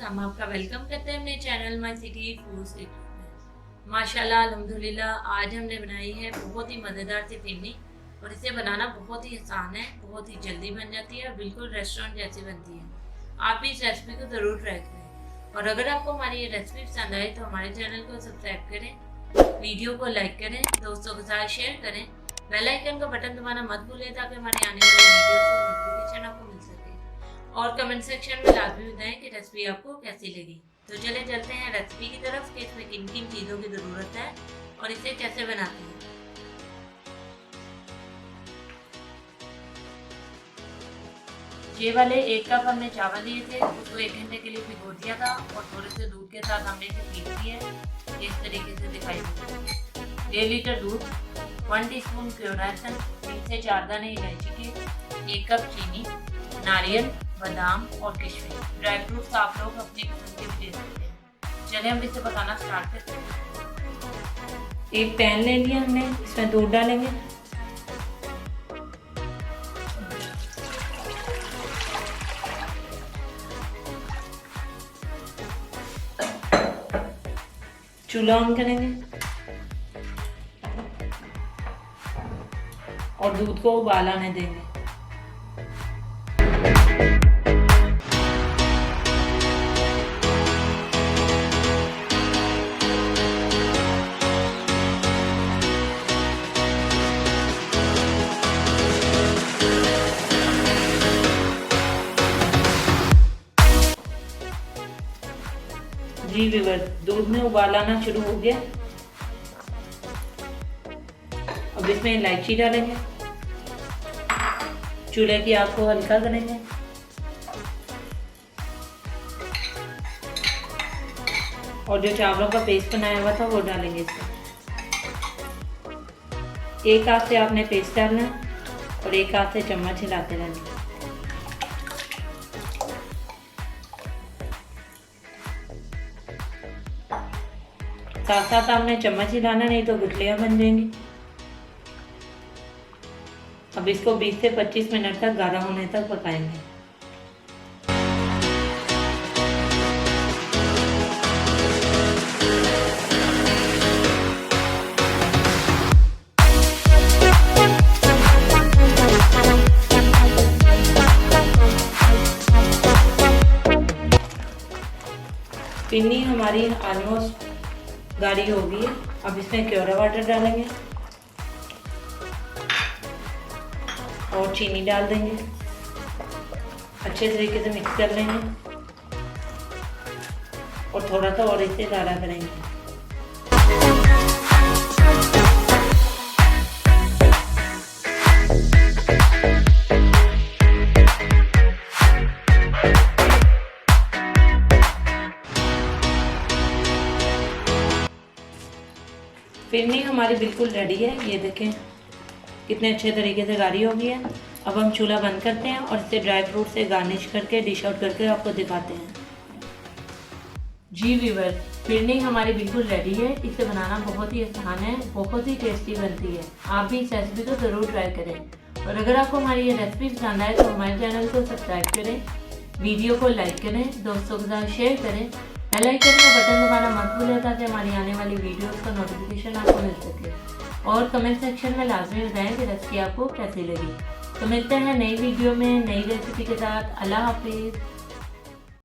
हम आपका वेलकम करते हैं अपने channel my city food street में। माशाल्लाह अल्हम्दुलिल्लाह आज हमने बनाई है बहुत ही मज़ेदार सी फिरनी और इसे बनाना बहुत ही आसान है, बहुत ही जल्दी बन जाती है और बिल्कुल रेस्टोरेंट जैसी बनती है। आप भी इस रेसिपी को ज़रूर ट्राई करें और अगर आपको हमारी ये रेसिपी पसंद आए तो हमारे चैनल को सब्सक्राइब करें, वीडियो को लाइक करें, दोस्तों के साथ शेयर करें, बेल आइकन का बटन दबाना मत भूलें ताकि हमारी आने वाली वीडियो का नोटिफिकेशन आपको मिल सके और कमेंट सेक्शन में लाजमी बताएं कि रेसिपी आपको कैसी लगी। तो चले चलते हैं रेसिपी की तरफ कि इसमें किन किन चीज़ों की ज़रूरत है और इसे कैसे बनाते हैं। ये वाले 1 कप हमने चावल लिए थे, उसको 1 घंटे के लिए भिगो दिया था और थोड़े से दूध के साथ हमने इसे पीस दिया है। इस तरीके से दिखाई देता है। 1.5 लीटर दूध, 1 टीस्पून प्योर एसन, 3 से 4 दाने इलायची के, 1 कप चीनी, नारियल, बादाम और किशमिश। ड्राई फ्रूट्स आप लोग अपनी पसंद के भी दे सकते हैं। चलिए हम इसे पकाना स्टार्ट करते हैं। एक पैन ले लिया हमने, इसमें दूध डालेंगे, चूल्हा ऑन करेंगे और दूध को उबाल आने देंगे। जी व्यूअर्स, दूध में उबाल आना शुरू हो गया। अब इसमें इलायची डालेंगे, चूल्हे की आग को हल्का करेंगे और जो चावलों का पेस्ट बनाया हुआ था वो डालेंगे इसमें। एक हाथ से आपने पेस्ट डालना है और एक हाथ से चम्मच हिलाते रहना। साथ साथ आपने चम्मच हिलाना, नहीं तो गुठलियां बन जाएंगी। अब इसको 20 से 25 मिनट तक गाढ़ा होने तक पकाएंगे। फिरनी हमारी ऑलमोस्ट गाढ़ी हो गई है। अब इसमें क्योरा वाटर डालेंगे और चीनी डाल देंगे, अच्छे तरीके से मिक्स कर लेंगे और थोड़ा सा और इसे गाढ़ा करेंगे। फिरनी हमारी बिल्कुल रेडी है, ये देखें कितने अच्छे तरीके से गाढ़ी हो गई है। अब हम चूल्हा बंद करते हैं और इसे ड्राई फ्रूट से गार्निश करके डिश आउट करके आपको दिखाते हैं। जी व्यूअर्स, फिरनी हमारी बिल्कुल रेडी है। इसे बनाना बहुत ही आसान है, बहुत ही टेस्टी बनती है। आप भी इस रेसिपी को ज़रूर ट्राई करें और अगर आपको हमारी ये रेसिपी पसंद आए तो हमारे चैनल को सब्सक्राइब करें, वीडियो को लाइक करें, दोस्तों के साथ शेयर करें, बेल आइकन का बटन दबाना मत भूलें ताकि हमारी आने वाली वीडियोस का नोटिफिकेशन आपको मिल सके और कमेंट सेक्शन में लाजमी बताएं कि रेसिपी आपको कैसी लगी। तो मिलते हैं नई वीडियो में नई रेसिपी के साथ। अल्लाह हाफिज़।